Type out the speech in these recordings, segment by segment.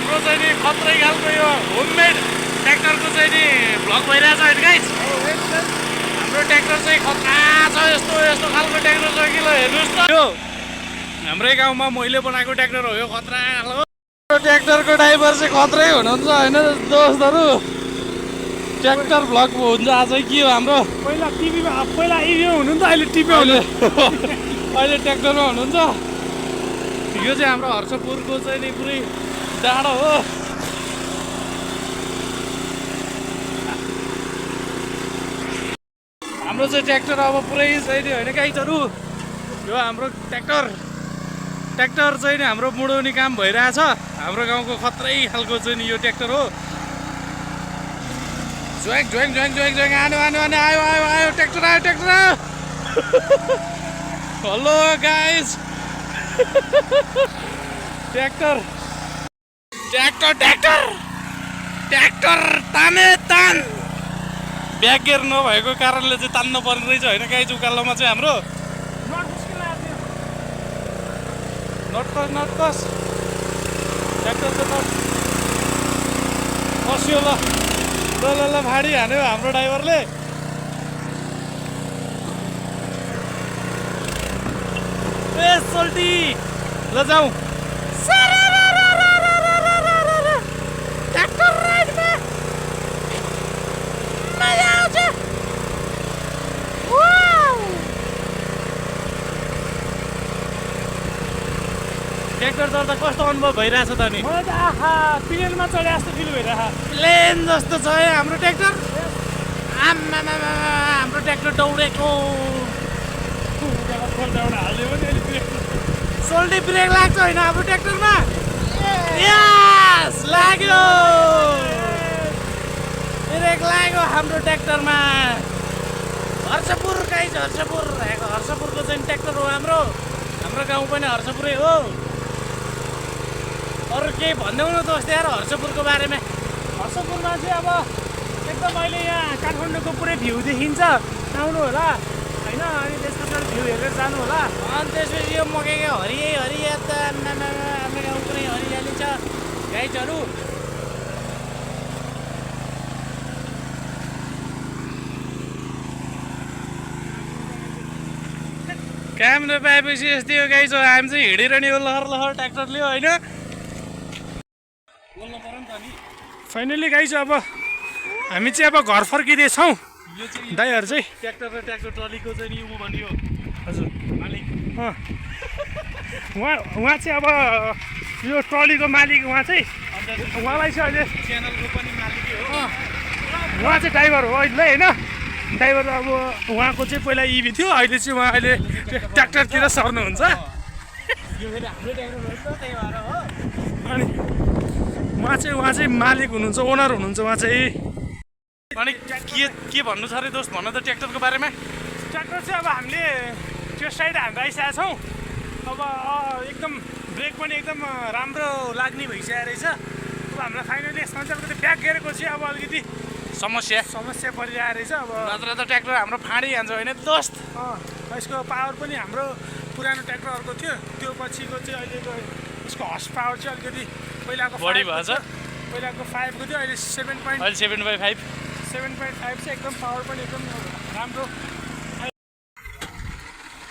हाम्रो चाहिँ नि खत्रै खालको यो होममेड ट्र्याक्टरको चाहिँ नि भ्लग भइरहेछ होइन गाइस। हाम्रो ट्र्याक्टर चाहिँ खतरा छ, यस्तो यस्तो खालको ट्र्याक्टर छ कि ल हेर्नुहोस् त। यो हाम्रै गाउँमा मैले बनाएको ट्र्याक्टर हो यो, खतरा खालको। ट्र्याक्टरको ड्राइभर चाहिँ खत्रै हुनुहुन्छ होइन दोस्तहरू। ट्र्याक्टर भ्लग हुन्छ आज के हो हाम्रो। पहिला टिभीमा पहिला इभीमा हुनुहुन्छ, अहिले टिभीमा अहिले अहिले ट्र्याक्टरमा हुनुहुन्छ। यो चाहिँ हाम्रो हर्षपुरको चाहिँ नि पुरै डाँडो हो। हाम्रो चाहिँ ट्र्याक्टर अब पुरै चाहिँ नि होइन गाइजहरू। यो हाम्रो ट्र्याक्टर चाहिँ नि हाम्रो मुडाउने काम भइरहेछ। हाम्रो गाउँको खत्रै खालको चाहिँ नि यो ट्र्याक्टर हो। ज्वाइङ ज्वाइङ ज्वाइङ ज्वाइङ ज्वाइङ आयो आयो आयो आयो आयो आयो ट्र्याक्टर आयो ट्र्याक्टर आयो। Hello guys, tractor tractor tractor tractor ताने तान। ब्याक गियर नभएको कारणले चाहिँ तान्नु पर्ने रहेछ होइन गाइज। उकालोमा चाहिँ हाम्रो नटकस ट्र्याक्टरको नट कस्यो ल ल भाडी हान्यो हाम्रो ड्राइभरले। ए सोल्टी ल जाउँ। ट्र्याक्टर राइडमा मजा आउँछ। ट्र्याक्टर चढ्दा कस्तो अनुभव भइरहेछ त नि? मलाई त आहा प्लेनमा चढे जस्तो फिल भइरहेको। प्लेन जस्तो छ है हाम्रो ट्र्याक्टर। आम्मामा हाम्रो ट्र्याक्टर दौडेको। सोल्टी ब्रेक लाग्छ होइन हाम्रो ट्र्याक्टरमा? यस लाग्यो, ब्रेक लाग्यो हाम्रो ट्र्याक्टरमा। हर्षपुर गाइज, हर्षपुरको चाहिँ ट्र्याक्टर हो हाम्रो। हाम्रो गाउँ पनि हर्षपुरै हो। अरू केही भनिदेऊ न दोस्त यार हर्षपुरको बारेमा। हर्षपुरमा चाहिँ अब एकदम अहिले यहाँ काठमाडौँको पुरै भ्यू देखिन्छ, आउनु होला होइन। अनि त्यसको भ्यू हेरेर जानु होला। अनि त्यसपछि यो मकैको हरिया त हाम्रो गाउँ पुरै हरियाली छ गाइजहरू। काम नपाएपछि यस्तै हो गाइज। हामी चाहिँ हिँडेर नि यो लहर लहर ट्र्याक्टर लियो होइन। बोल्नु पर्यो नि त नि। फाइनली गाइज अब हामी चाहिँ अब घर फर्किँदैछौँ। यो चाहिँ ड्राइभर चाहिँ ट्र्याक्टर र ट्र्याक्टर ट्रलीको चाहिँ नि ऊ भन्यो हजुर मालिक। उहाँ चाहिँ अब यो ट्रलीको मालिक उहाँ चाहिँ, उहाँलाई चाहिँ अहिले च्यानलको पनि मालिकै हो। उहाँ चाहिँ ड्राइभर हो अहिले होइन। ड्राइभर अब उहाँको चाहिँ पहिला इभी थियो, अहिले चाहिँ उहाँ अहिले ट्र्याक्टरतिर सर्नुहुन्छ। यो फेरि हाम्रो ट्र्याक्टर हो नि त, त्यही भएर हो। अनि उहाँ चाहिँ मालिक हुनुहुन्छ, ओनर हुनुहुन्छ उहाँ चाहिँ। अनि के भन्नु छ अरे दोस्त, भन त ट्र्याक्टरको बारेमा। ट्र्याक्टर चाहिँ अब हामीले त्यो साइड हान्दा आइसकेका छौँ। अब एकदम ब्रेक पनि एकदम राम्रो लाग्ने भइसकेको रहेछ। अब हामीलाई फाइनली यसमा चाहिँ अलिकति ब्याक गियरको चाहिँ अब अलिकति समस्या परिरहेको रहेछ। अब नत्र त ट्र्याक्टर हाम्रो फाँडिहाल्छ होइन दोस्त। यसको पावर पनि हाम्रो पुरानो ट्र्याक्टर अर्को थियो, त्यो पछिको चाहिँ अहिलेको यसको हर्स पावर चाहिँ अलिकति पहिलाको बढी भएछ। पहिलाको 5 को थियो, अहिले 7.5 अहिले 7.5 चाहिँ एकदम पावर पनि एकदम राम्रो।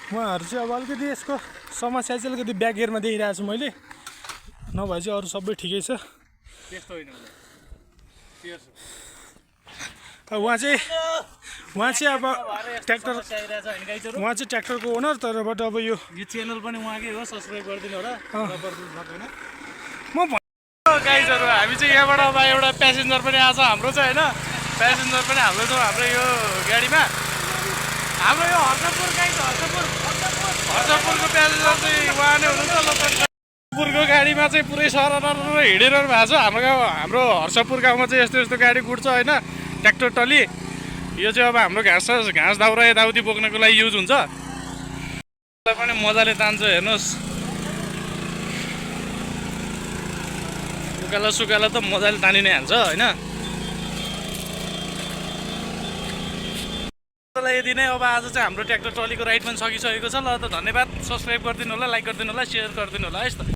उहाँहरू चाहिँ अब अलिकति यसको समस्या चाहिँ अलिकति ब्याक गियरमा देखिरहेको छु मैले, नभए चाहिँ अरू सबै ठिकै छ। त्यस्तो होइन उहाँ चाहिँ अब ट्र्याक्टर, उहाँ चाहिँ ट्र्याक्टरको ओनर, तरबाट अब यो च्यानल पनि उहाँकै हो, सब्सक्राइब गरिदिनु होला। म गाइजहरू हामी चाहिँ यहाँबाट अब एउटा प्यासेन्जर पनि आएको छ हाम्रो चाहिँ होइन। प्यासेन्जर पनि हाम्रो छ हाम्रो यो गाडीमा। हाम्रो यो हर्षपुर गाइज, हर्षपुरको प्यासेन्जर चाहिँ उहाँ नै हुनुहुन्छ। हर्षपुरको गाडीमा चाहिँ पुरै सरर हिँडिरहनु भएको छ। हाम्रो हर्षपुर गाउँमा चाहिँ यस्तो यस्तो गाडी कुट्छ होइन, ट्र्याक्टर टली। यो चाहिँ अब हाम्रो घाँस दाउरा यताउति बोक्नको लागि युज हुन्छ। पनि मजाले तान्छ हेर्नुहोस्। उकालो सुकालो त मजाले तानि नै हाल्छ होइन। यदि नै अब आज चाहिँ हाम्रो ट्र्याक्टर ट्रलीको राइड पनि सकिसकेको छ। ल त धन्यवाद, सब्सक्राइब गरिदिनु होला, लाइक गरिदिनु होला, सेयर गरिदिनु होला है त।